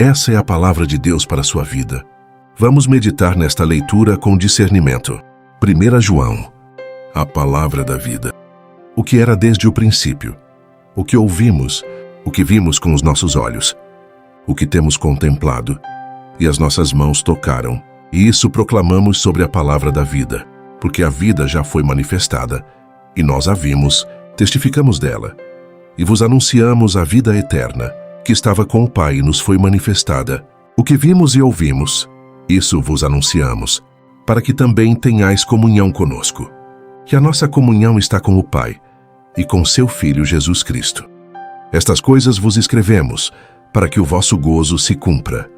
Essa é a palavra de Deus para a sua vida. Vamos meditar nesta leitura com discernimento. 1 João, a palavra da vida. O que era desde o princípio, o que ouvimos, o que vimos com os nossos olhos, o que temos contemplado e as nossas mãos tocaram, e isso proclamamos sobre a palavra da vida, porque a vida já foi manifestada, e nós a vimos, testificamos dela, e vos anunciamos a vida eterna, que estava com o Pai e nos foi manifestada. O que vimos e ouvimos, isso vos anunciamos, para que também tenhais comunhão conosco. Que a nossa comunhão está com o Pai e com seu Filho Jesus Cristo. Estas coisas vos escrevemos, para que o vosso gozo se cumpra.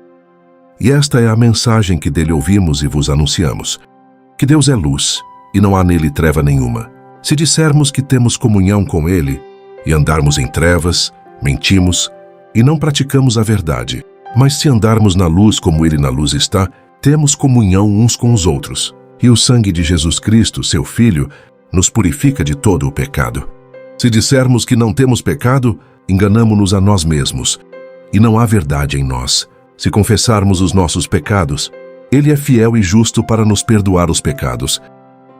E esta é a mensagem que dele ouvimos e vos anunciamos, que Deus é luz, e não há nele treva nenhuma. Se dissermos que temos comunhão com ele, e andarmos em trevas, mentimos, e não praticamos a verdade. Mas se andarmos na luz como ele na luz está, temos comunhão uns com os outros. E o sangue de Jesus Cristo, seu Filho, nos purifica de todo o pecado. Se dissermos que não temos pecado, enganamo-nos a nós mesmos, e não há verdade em nós. Se confessarmos os nossos pecados, ele é fiel e justo para nos perdoar os pecados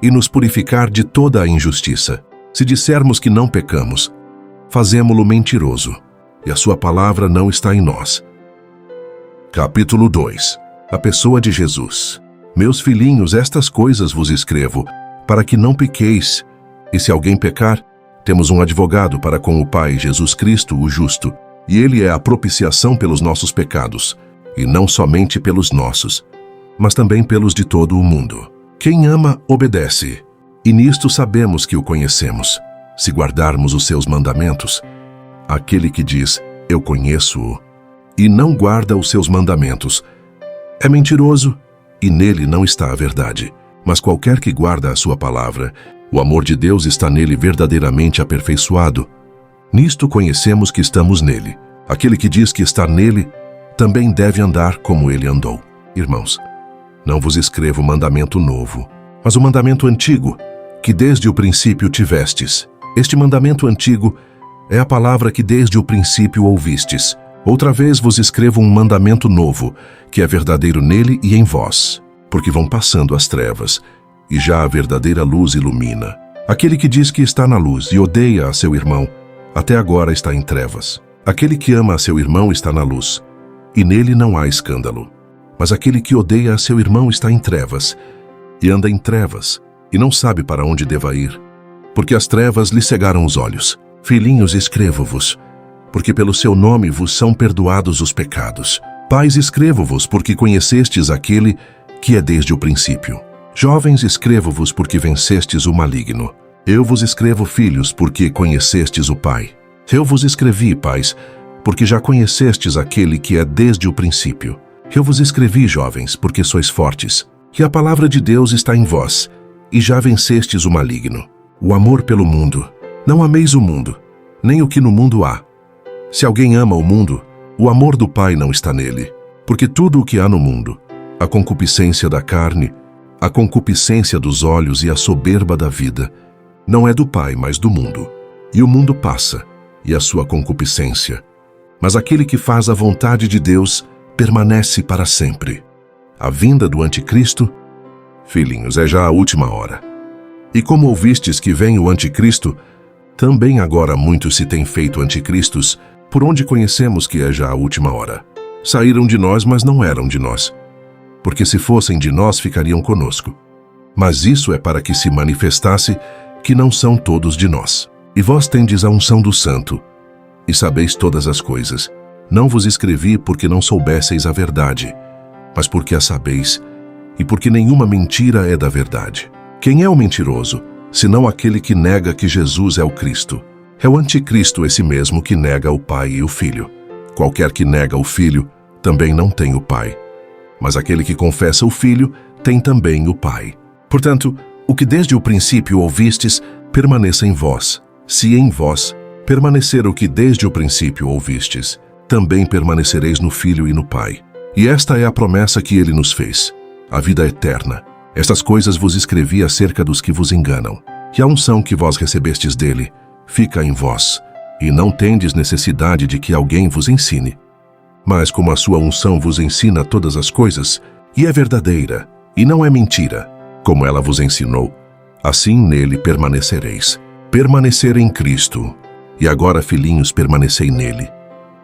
e nos purificar de toda a injustiça. Se dissermos que não pecamos, fazemo-lo mentiroso, e a sua palavra não está em nós. Capítulo 2. A pessoa de Jesus. Meus filhinhos, estas coisas vos escrevo, para que não pequeis. E se alguém pecar, temos um advogado para com o Pai, Jesus Cristo, o justo, e ele é a propiciação pelos nossos pecados, e não somente pelos nossos, mas também pelos de todo o mundo. Quem ama, obedece, e nisto sabemos que o conhecemos, se guardarmos os seus mandamentos. Aquele que diz, eu conheço-o, e não guarda os seus mandamentos, é mentiroso, e nele não está a verdade. Mas qualquer que guarda a sua palavra, o amor de Deus está nele verdadeiramente aperfeiçoado. Nisto conhecemos que estamos nele. Aquele que diz que está nele, também deve andar como ele andou. Irmãos, não vos escrevo mandamento novo, mas o mandamento antigo, que desde o princípio tivestes. Este mandamento antigo é a palavra que desde o princípio ouvistes. Outra vez vos escrevo um mandamento novo, que é verdadeiro nele e em vós, porque vão passando as trevas, e já a verdadeira luz ilumina. Aquele que diz que está na luz e odeia a seu irmão, até agora está em trevas. Aquele que ama a seu irmão está na luz, e nele não há escândalo. Mas aquele que odeia a seu irmão está em trevas, e anda em trevas, e não sabe para onde deva ir, porque as trevas lhe cegaram os olhos. Filhinhos, escrevo-vos, porque pelo seu nome vos são perdoados os pecados. Pais, escrevo-vos, porque conhecestes aquele que é desde o princípio. Jovens, escrevo-vos, porque vencestes o maligno. Eu vos escrevo, filhos, porque conhecestes o Pai. Eu vos escrevi, pais, porque já conhecestes aquele que é desde o princípio. Eu vos escrevi, jovens, porque sois fortes, que a palavra de Deus está em vós, e já vencestes o maligno. O amor pelo mundo. Não ameis o mundo, nem o que no mundo há. Se alguém ama o mundo, o amor do Pai não está nele. Porque tudo o que há no mundo, a concupiscência da carne, a concupiscência dos olhos e a soberba da vida, não é do Pai, mas do mundo. E o mundo passa, e a sua concupiscência. Mas aquele que faz a vontade de Deus permanece para sempre. A vinda do anticristo, filhinhos, é já a última hora. E como ouvistes que vem o anticristo, também agora muitos se têm feito anticristos, por onde conhecemos que é já a última hora. Saíram de nós, mas não eram de nós. Porque se fossem de nós, ficariam conosco. Mas isso é para que se manifestasse que não são todos de nós. E vós tendes a unção do Santo, e sabeis todas as coisas. Não vos escrevi porque não soubesseis a verdade, mas porque a sabeis, e porque nenhuma mentira é da verdade. Quem é o mentiroso, senão aquele que nega que Jesus é o Cristo? É o anticristo esse mesmo que nega o Pai e o Filho. Qualquer que nega o Filho, também não tem o Pai. Mas aquele que confessa o Filho, tem também o Pai. Portanto, o que desde o princípio ouvistes, permaneça em vós. Se em vós permanecer o que desde o princípio ouvistes, também permanecereis no Filho e no Pai. E esta é a promessa que ele nos fez, a vida eterna. Estas coisas vos escrevi acerca dos que vos enganam. E a unção que vós recebestes dele fica em vós, e não tendes necessidade de que alguém vos ensine. Mas como a sua unção vos ensina todas as coisas, e é verdadeira, e não é mentira, como ela vos ensinou, assim nele permanecereis. Permanecer em Cristo, e agora, filhinhos, permanecei nele,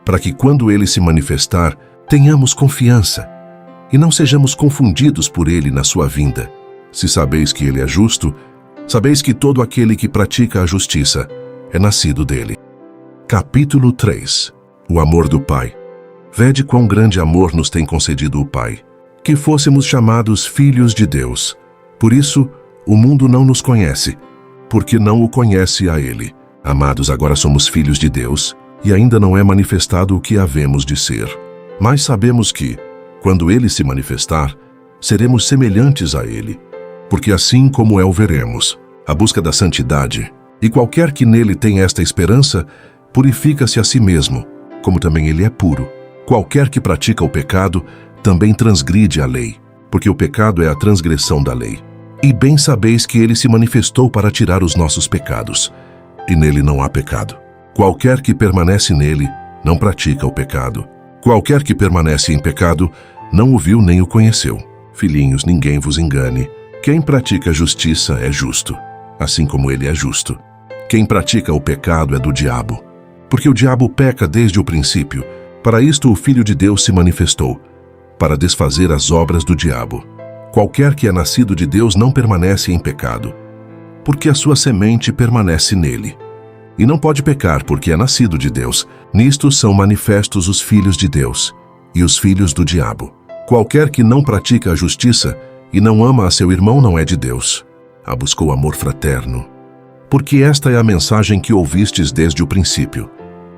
para que quando ele se manifestar, tenhamos confiança, e não sejamos confundidos por ele na sua vinda. Se sabeis que ele é justo, sabeis que todo aquele que pratica a justiça é nascido dele. Capítulo 3. O amor do Pai. Vede quão grande amor nos tem concedido o Pai, que fôssemos chamados filhos de Deus. Por isso, o mundo não nos conhece, porque não o conhece a ele. Amados, agora somos filhos de Deus, e ainda não é manifestado o que havemos de ser. Mas sabemos que, quando ele se manifestar, seremos semelhantes a ele, porque assim como é o veremos. A busca da santidade, e qualquer que nele tem esta esperança, purifica-se a si mesmo, como também ele é puro. Qualquer que pratica o pecado, também transgride a lei, porque o pecado é a transgressão da lei. E bem sabeis que ele se manifestou para tirar os nossos pecados, e nele não há pecado. Qualquer que permanece nele, não pratica o pecado. Qualquer que permanece em pecado, não o viu nem o conheceu. Filhinhos, ninguém vos engane. Quem pratica justiça é justo, assim como ele é justo. Quem pratica o pecado é do diabo, porque o diabo peca desde o princípio. Para isto o Filho de Deus se manifestou, para desfazer as obras do diabo. Qualquer que é nascido de Deus não permanece em pecado, porque a sua semente permanece nele. E não pode pecar, porque é nascido de Deus. Nisto são manifestos os filhos de Deus e os filhos do diabo. Qualquer que não pratica a justiça e não ama a seu irmão não é de Deus. Buscou amor fraterno. Porque esta é a mensagem que ouvistes desde o princípio,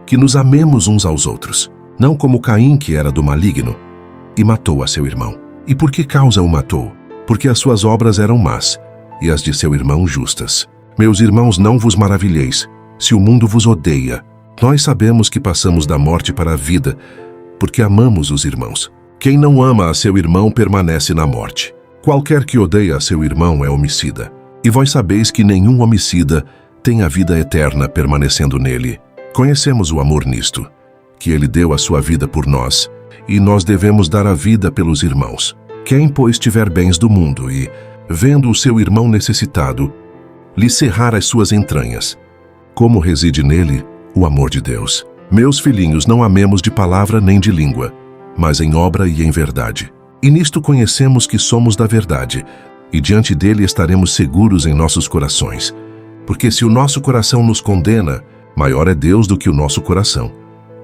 que nos amemos uns aos outros, não como Caim, que era do maligno, e matou a seu irmão. E por que causa o matou? Porque as suas obras eram más, e as de seu irmão justas. Meus irmãos, não vos maravilheis, se o mundo vos odeia. Nós sabemos que passamos da morte para a vida, porque amamos os irmãos. Quem não ama a seu irmão permanece na morte. Qualquer que odeia a seu irmão é homicida. E vós sabeis que nenhum homicida tem a vida eterna permanecendo nele. Conhecemos o amor nisto, que ele deu a sua vida por nós, e nós devemos dar a vida pelos irmãos. Quem, pois, tiver bens do mundo e, vendo o seu irmão necessitado, lhe cerrar as suas entranhas, como reside nele o amor de Deus? Meus filhinhos, não amemos de palavra nem de língua, mas em obra e em verdade. E nisto conhecemos que somos da verdade, e diante dele estaremos seguros em nossos corações. Porque se o nosso coração nos condena, maior é Deus do que o nosso coração,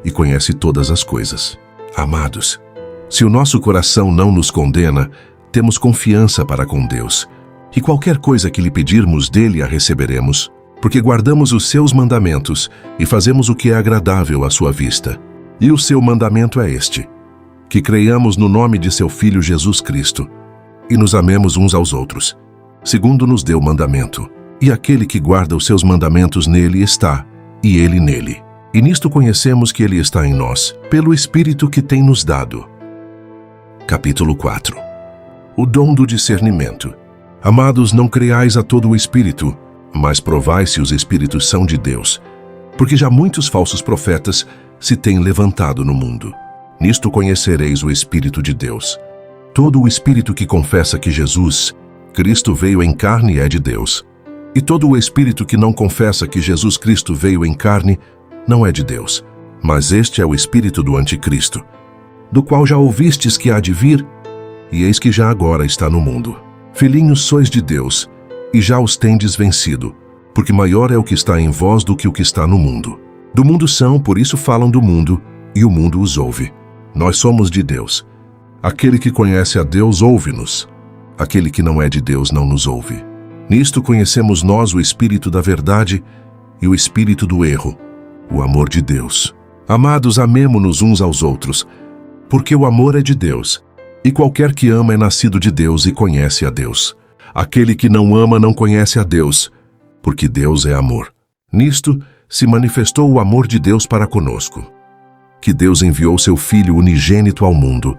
e conhece todas as coisas. Amados, se o nosso coração não nos condena, temos confiança para com Deus, e qualquer coisa que lhe pedirmos dele a receberemos, porque guardamos os seus mandamentos e fazemos o que é agradável à sua vista. E o seu mandamento é este: que creiamos no nome de seu Filho Jesus Cristo, e nos amemos uns aos outros, segundo nos deu mandamento. E aquele que guarda os seus mandamentos nele está, e ele nele. E nisto conhecemos que ele está em nós, pelo Espírito que tem nos dado. Capítulo 4. O dom do discernimento. Amados, não creais a todo o Espírito, mas provai se os Espíritos são de Deus, porque já muitos falsos profetas se têm levantado no mundo. Nisto conhecereis o Espírito de Deus. Todo o Espírito que confessa que Jesus, Cristo, veio em carne é de Deus. E todo o Espírito que não confessa que Jesus Cristo veio em carne não é de Deus. Mas este é o espírito do anticristo, do qual já ouvistes que há de vir, e eis que já agora está no mundo. Filhinhos, sois de Deus, e já os tendes vencido, porque maior é o que está em vós do que o que está no mundo. Do mundo são, por isso falam do mundo, e o mundo os ouve. Nós somos de Deus. Aquele que conhece a Deus ouve-nos. Aquele que não é de Deus não nos ouve. Nisto conhecemos nós o espírito da verdade e o espírito do erro, o amor de Deus. Amados, amemo-nos uns aos outros, porque o amor é de Deus, e qualquer que ama é nascido de Deus e conhece a Deus. Aquele que não ama não conhece a Deus, porque Deus é amor. Nisto se manifestou o amor de Deus para conosco, que Deus enviou seu Filho unigênito ao mundo,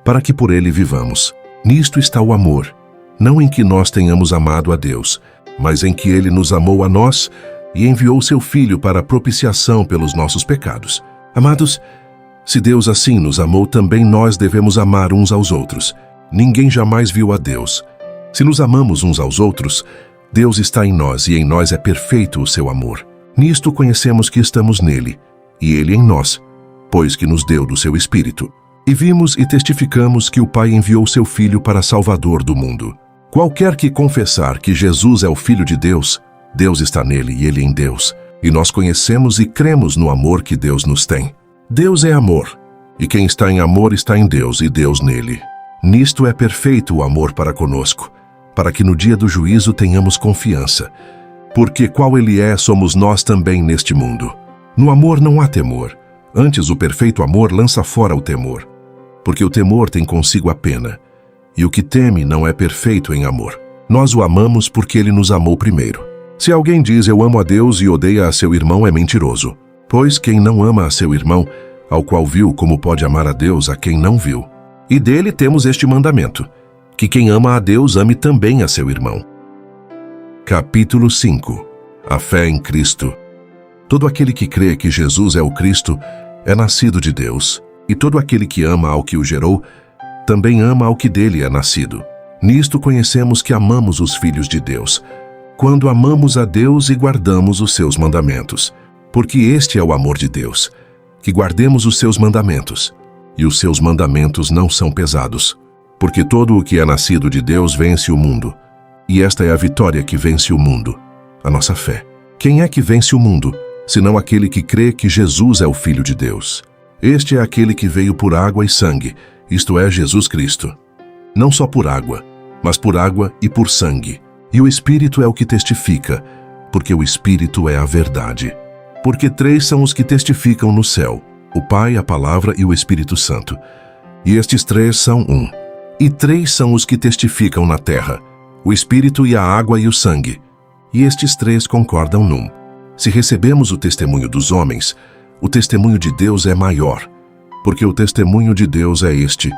para que por ele vivamos. Nisto está o amor, não em que nós tenhamos amado a Deus, mas em que ele nos amou a nós e enviou seu Filho para a propiciação pelos nossos pecados. Amados, Se Deus assim nos amou, também nós devemos amar uns aos outros. Ninguém jamais viu a Deus. Se nos amamos uns aos outros, Deus está em nós e em nós é perfeito o seu amor. Nisto conhecemos que estamos nele, e ele em nós, pois que nos deu do seu Espírito. E vimos e testificamos que o Pai enviou seu Filho para Salvador do mundo. Qualquer que confessar que Jesus é o Filho de Deus, Deus está nele e ele em Deus. E nós conhecemos e cremos no amor que Deus nos tem. Deus é amor, e quem está em amor está em Deus e Deus nele. Nisto é perfeito o amor para conosco, para que no dia do juízo tenhamos confiança. Porque qual ele é, somos nós também neste mundo. No amor não há temor, antes o perfeito amor lança fora o temor. Porque o temor tem consigo a pena, e o que teme não é perfeito em amor. Nós o amamos porque ele nos amou primeiro. Se alguém diz eu amo a Deus e odeia a seu irmão, é mentiroso. Pois quem não ama a seu irmão, ao qual viu, como pode amar a Deus a quem não viu? E dele temos este mandamento, que quem ama a Deus ame também a seu irmão. Capítulo 5. A fé em Cristo. Todo aquele que crê que Jesus é o Cristo é nascido de Deus, e todo aquele que ama ao que o gerou, também ama ao que dele é nascido. Nisto conhecemos que amamos os filhos de Deus, quando amamos a Deus e guardamos os seus mandamentos. Porque este é o amor de Deus, que guardemos os seus mandamentos. E os seus mandamentos não são pesados, porque todo o que é nascido de Deus vence o mundo. E esta é a vitória que vence o mundo, a nossa fé. Quem é que vence o mundo, senão aquele que crê que Jesus é o Filho de Deus? Este é aquele que veio por água e sangue, isto é, Jesus Cristo. Não só por água, mas por água e por sangue. E o Espírito é o que testifica, porque o Espírito é a verdade. Porque 3 são os que testificam no céu, o Pai, a Palavra e o Espírito Santo. E estes 3 são um. E 3 são os que testificam na terra, o Espírito e a água e o sangue. E estes 3 concordam num. Se recebemos o testemunho dos homens, o testemunho de Deus é maior, porque o testemunho de Deus é este,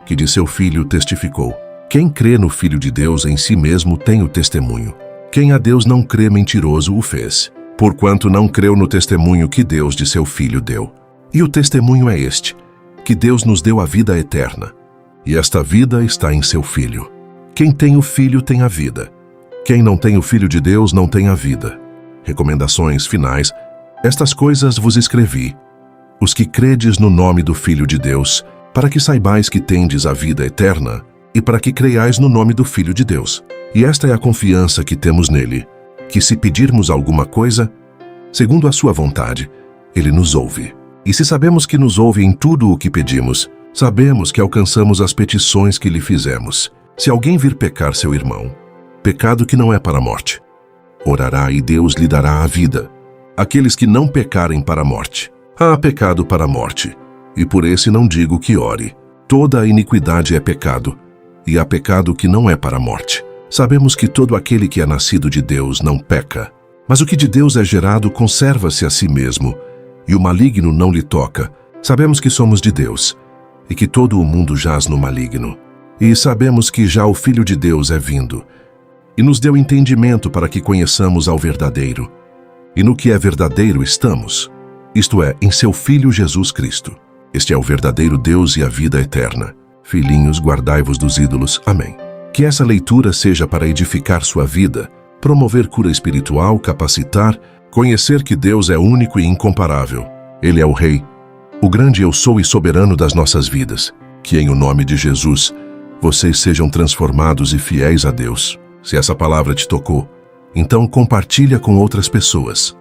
que de seu Filho testificou. Quem crê no Filho de Deus em si mesmo tem o testemunho. Quem a Deus não crê, mentiroso o fez, porquanto não creu no testemunho que Deus de seu Filho deu. E o testemunho é este, que Deus nos deu a vida eterna, e esta vida está em seu Filho. Quem tem o Filho tem a vida. Quem não tem o Filho de Deus não tem a vida. Recomendações finais. Estas coisas vos escrevi, os que credes no nome do Filho de Deus, para que saibais que tendes a vida eterna, e para que creiais no nome do Filho de Deus. E esta é a confiança que temos nele, que se pedirmos alguma coisa, segundo a sua vontade, ele nos ouve. E se sabemos que nos ouve em tudo o que pedimos, sabemos que alcançamos as petições que lhe fizemos. Se alguém vir pecar seu irmão, pecado que não é para a morte, orará e Deus lhe dará a vida. Aqueles que não pecarem para a morte, há pecado para a morte, e por esse não digo que ore. Toda a iniquidade é pecado, e há pecado que não é para a morte. Sabemos que todo aquele que é nascido de Deus não peca, mas o que de Deus é gerado conserva-se a si mesmo, e o maligno não lhe toca. Sabemos que somos de Deus, e que todo o mundo jaz no maligno. E sabemos que já o Filho de Deus é vindo, e nos deu entendimento para que conheçamos ao verdadeiro. E no que é verdadeiro estamos, isto é, em seu Filho Jesus Cristo. Este é o verdadeiro Deus e a vida eterna. Filhinhos, guardai-vos dos ídolos. Amém. Que essa leitura seja para edificar sua vida, promover cura espiritual, capacitar, conhecer que Deus é único e incomparável. Ele é o Rei, o grande eu sou e soberano das nossas vidas. Que em o nome de Jesus, vocês sejam transformados e fiéis a Deus. Se essa palavra te tocou, então compartilha com outras pessoas.